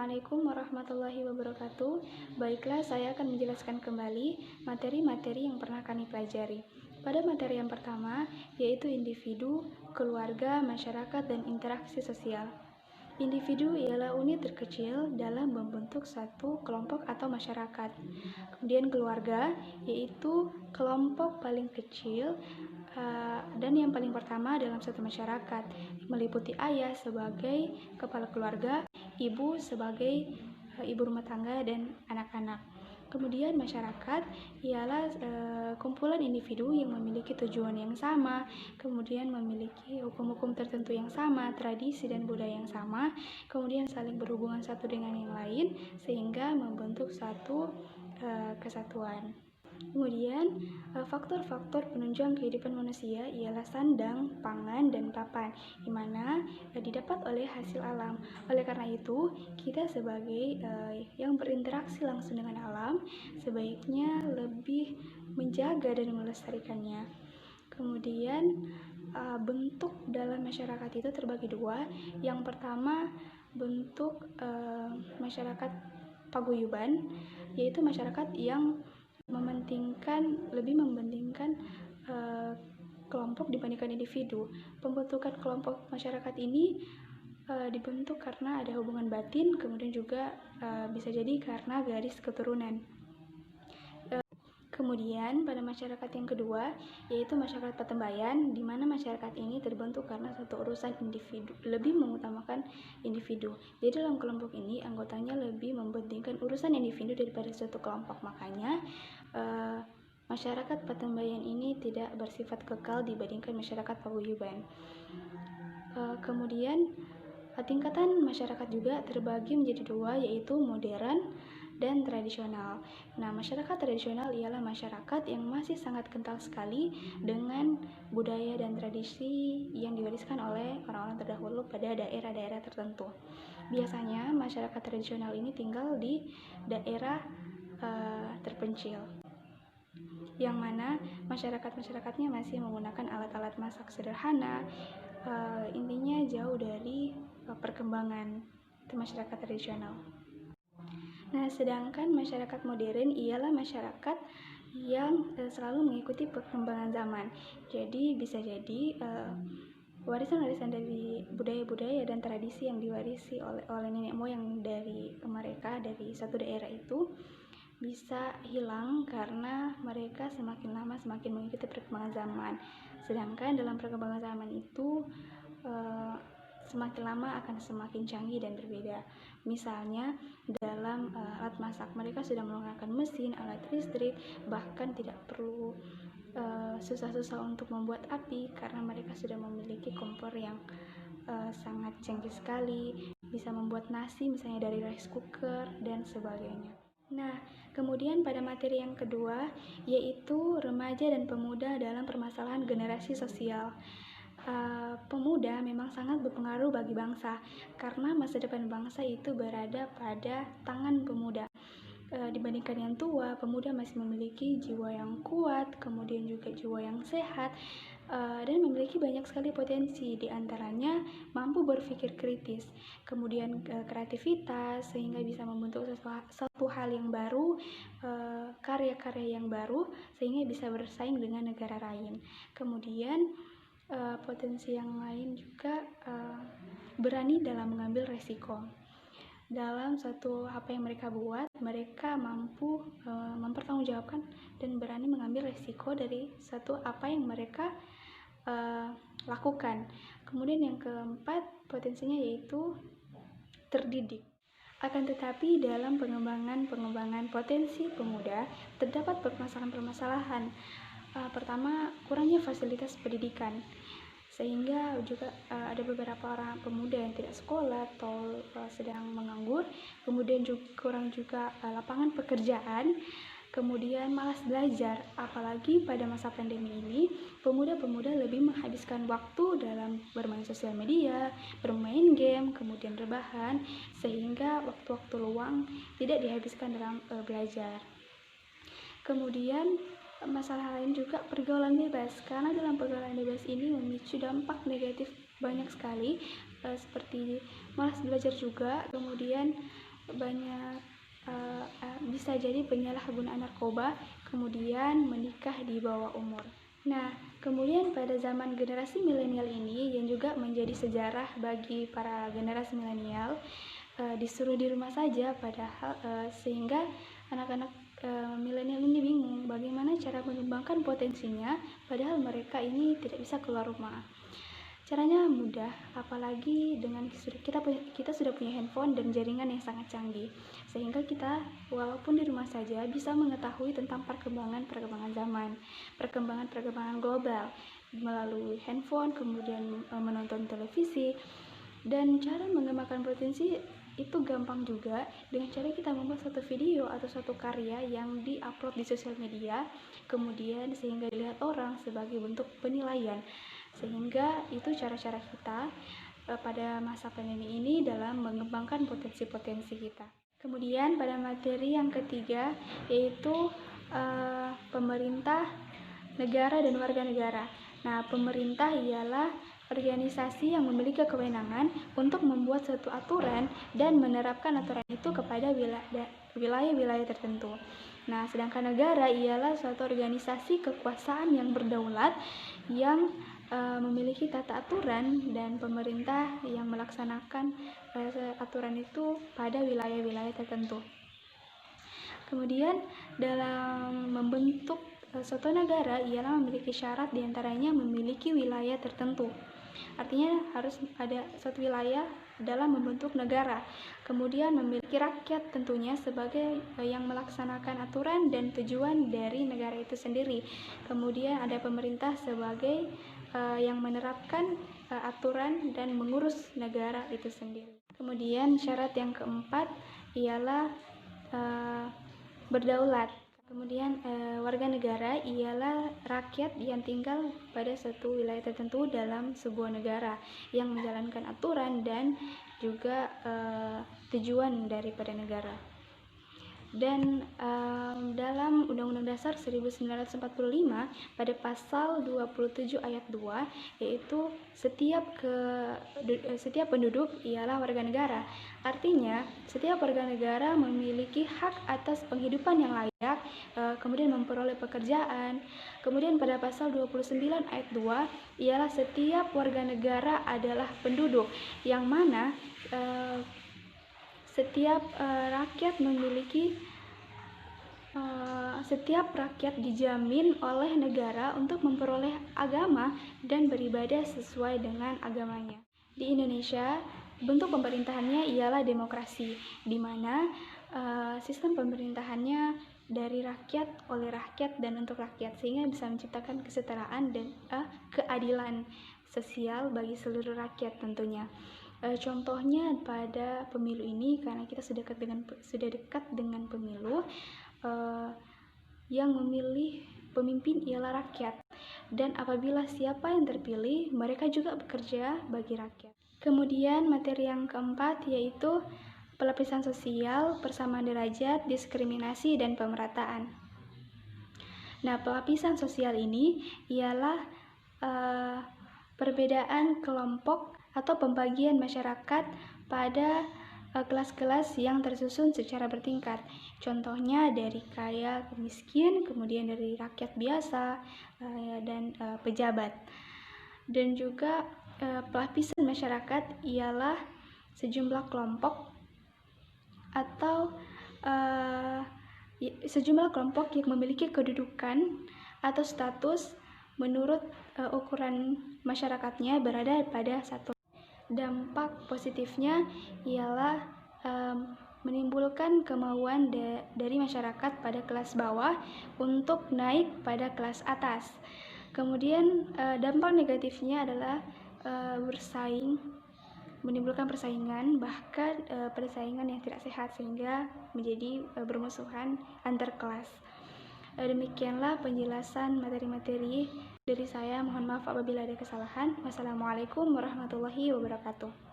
Assalamualaikum warahmatullahi wabarakatuh. Baiklah, saya akan menjelaskan kembali materi-materi yang pernah kami pelajari. Pada materi yang pertama, yaitu individu, keluarga, masyarakat, dan interaksi sosial. Individu ialah unit terkecil dalam membentuk satu kelompok atau masyarakat. Kemudian keluarga, yaitu kelompok paling kecil dan yang paling pertama dalam satu masyarakat, meliputi ayah sebagai kepala keluarga, ibu sebagai ibu rumah tangga, dan anak-anak. Kemudian masyarakat ialah kumpulan individu yang memiliki tujuan yang sama, kemudian memiliki hukum-hukum tertentu yang sama, tradisi dan budaya yang sama, kemudian saling berhubungan satu dengan yang lain sehingga membentuk satu kesatuan. Kemudian, faktor-faktor penunjang kehidupan manusia ialah sandang, pangan, dan papan, di mana didapat oleh hasil alam. Oleh karena itu, kita sebagai yang berinteraksi langsung dengan alam, sebaiknya lebih menjaga dan melestarikannya. Kemudian, bentuk dalam masyarakat itu terbagi dua. Yang pertama, bentuk masyarakat paguyuban, yaitu masyarakat yang lebih mementingkan kelompok dibandingkan individu. Pembentukan kelompok masyarakat ini dibentuk karena ada hubungan batin, kemudian juga bisa jadi karena garis keturunan. Kemudian pada masyarakat yang kedua, yaitu masyarakat Patembayan, di mana masyarakat ini terbentuk karena satu urusan individu, lebih mengutamakan individu. Di dalam kelompok ini, anggotanya lebih mementingkan urusan individu daripada suatu kelompok. Makanya masyarakat Patembayan ini tidak bersifat kekal dibandingkan masyarakat paguyuban. Kemudian tingkatan masyarakat juga terbagi menjadi dua, yaitu modern dan tradisional. Nah, masyarakat tradisional ialah masyarakat yang masih sangat kental sekali dengan budaya dan tradisi yang diwariskan oleh orang-orang terdahulu pada daerah-daerah tertentu. Biasanya masyarakat tradisional ini tinggal di daerah terpencil, yang mana masyarakat-masyarakatnya masih menggunakan alat-alat masak sederhana. Intinya jauh dari perkembangan masyarakat tradisional. Nah, sedangkan masyarakat modern ialah masyarakat yang selalu mengikuti perkembangan zaman. Jadi bisa jadi warisan-warisan dari budaya-budaya dan tradisi yang diwarisi oleh nenek moyang dari mereka dari satu daerah itu bisa hilang karena mereka semakin lama semakin mengikuti perkembangan zaman. Sedangkan dalam perkembangan zaman itu semakin lama akan semakin canggih dan berbeda. Misalnya dalam alat masak, mereka sudah menggunakan mesin, alat listrik, bahkan tidak perlu susah-susah untuk membuat api karena mereka sudah memiliki kompor yang sangat canggih sekali, bisa membuat nasi misalnya dari rice cooker dan sebagainya. Nah, kemudian pada materi yang kedua, yaitu remaja dan pemuda dalam permasalahan generasi sosial. Pemuda memang sangat berpengaruh bagi bangsa, karena masa depan bangsa itu berada pada tangan pemuda. Dibandingkan yang tua, pemuda masih memiliki jiwa yang kuat, kemudian juga jiwa yang sehat, dan memiliki banyak sekali potensi, diantaranya mampu berpikir kritis, kemudian kreativitas, sehingga bisa membentuk satu hal yang baru, karya-karya yang baru, sehingga bisa bersaing dengan negara lain. Kemudian potensi yang lain juga berani dalam mengambil resiko. Dalam suatu apa yang mereka buat, mereka mampu mempertanggungjawabkan dan berani mengambil resiko dari satu apa yang mereka lakukan. Kemudian yang keempat, potensinya yaitu terdidik. Akan tetapi dalam pengembangan potensi pemuda terdapat permasalahan-permasalahan. Pertama, kurangnya fasilitas pendidikan, sehingga juga ada beberapa orang pemuda yang tidak sekolah atau sedang menganggur. Kemudian kurang juga lapangan pekerjaan, kemudian malas belajar. Apalagi pada masa pandemi ini, pemuda-pemuda lebih menghabiskan waktu dalam bermain sosial media, bermain game, kemudian rebahan, sehingga waktu-waktu luang tidak dihabiskan dalam belajar. Kemudian masalah lain juga pergaulan bebas, karena dalam pergaulan bebas ini memicu dampak negatif banyak sekali, seperti malas belajar juga, kemudian banyak bisa jadi penyalahgunaan narkoba, kemudian menikah di bawah umur. Nah, kemudian pada zaman generasi milenial ini yang juga menjadi sejarah bagi para generasi milenial, disuruh di rumah saja, padahal sehingga anak-anak milenial ini bingung bagaimana cara mengembangkan potensinya, padahal mereka ini tidak bisa keluar rumah. Caranya mudah, apalagi dengan kita sudah punya handphone dan jaringan yang sangat canggih, sehingga kita walaupun di rumah saja bisa mengetahui tentang perkembangan zaman, perkembangan global melalui handphone, kemudian menonton televisi. Dan cara mengembangkan potensi itu gampang juga, dengan cara kita membuat suatu video atau suatu karya yang diupload di sosial media, kemudian sehingga dilihat orang sebagai bentuk penilaian. Sehingga itu cara-cara kita pada masa pandemi ini dalam mengembangkan potensi-potensi kita. Kemudian pada materi yang ketiga yaitu pemerintah, negara, dan warga negara. Nah, pemerintah ialah organisasi yang memiliki kewenangan untuk membuat suatu aturan dan menerapkan aturan itu kepada wilayah-wilayah tertentu. Nah, sedangkan negara ialah suatu organisasi kekuasaan yang berdaulat yang memiliki tata aturan, dan pemerintah yang melaksanakan aturan itu pada wilayah-wilayah tertentu. Kemudian dalam membentuk suatu negara ialah memiliki syarat, diantaranya memiliki wilayah tertentu. Artinya harus ada suatu wilayah dalam membentuk negara. Kemudian memiliki rakyat tentunya sebagai yang melaksanakan aturan dan tujuan dari negara itu sendiri. Kemudian ada pemerintah sebagai yang menerapkan aturan dan mengurus negara itu sendiri. Kemudian syarat yang keempat ialah berdaulat. Kemudian warga negara ialah rakyat yang tinggal pada suatu wilayah tertentu dalam sebuah negara yang menjalankan aturan dan juga tujuan daripada negara. Dan dalam Undang-Undang Dasar 1945 pada pasal 27 ayat 2 yaitu setiap penduduk ialah warga negara. Artinya setiap warga negara memiliki hak atas penghidupan yang layak, kemudian memperoleh pekerjaan. Kemudian pada pasal 29 ayat 2 ialah setiap warga negara adalah penduduk, yang mana setiap rakyat dijamin oleh negara untuk memperoleh agama dan beribadah sesuai dengan agamanya. Di Indonesia, bentuk pemerintahannya ialah demokrasi, di mana sistem pemerintahannya dari rakyat, oleh rakyat, dan untuk rakyat, sehingga bisa menciptakan kesetaraan dan keadilan sosial bagi seluruh rakyat tentunya. Contohnya pada pemilu ini, karena kita sudah dekat dengan pemilu, yang memilih pemimpin ialah rakyat, dan apabila siapa yang terpilih, mereka juga bekerja bagi rakyat. Kemudian materi yang keempat yaitu pelapisan sosial, persamaan derajat, diskriminasi, dan pemerataan. Nah, pelapisan sosial ini ialah perbedaan kelompok atau pembagian masyarakat pada kelas-kelas yang tersusun secara bertingkat. Contohnya dari kaya ke miskin, kemudian dari rakyat biasa dan pejabat. Dan juga pelapisan masyarakat ialah sejumlah kelompok atau sejumlah kelompok yang memiliki kedudukan atau status menurut ukuran masyarakatnya berada pada satu. Dampak positifnya ialah menimbulkan kemauan dari masyarakat pada kelas bawah untuk naik pada kelas atas. Kemudian dampak negatifnya adalah menimbulkan persaingan, bahkan persaingan yang tidak sehat, sehingga menjadi bermusuhan antar kelas. Demikianlah penjelasan materi-materi dari saya. Mohon maaf apabila ada kesalahan. Wassalamualaikum warahmatullahi wabarakatuh.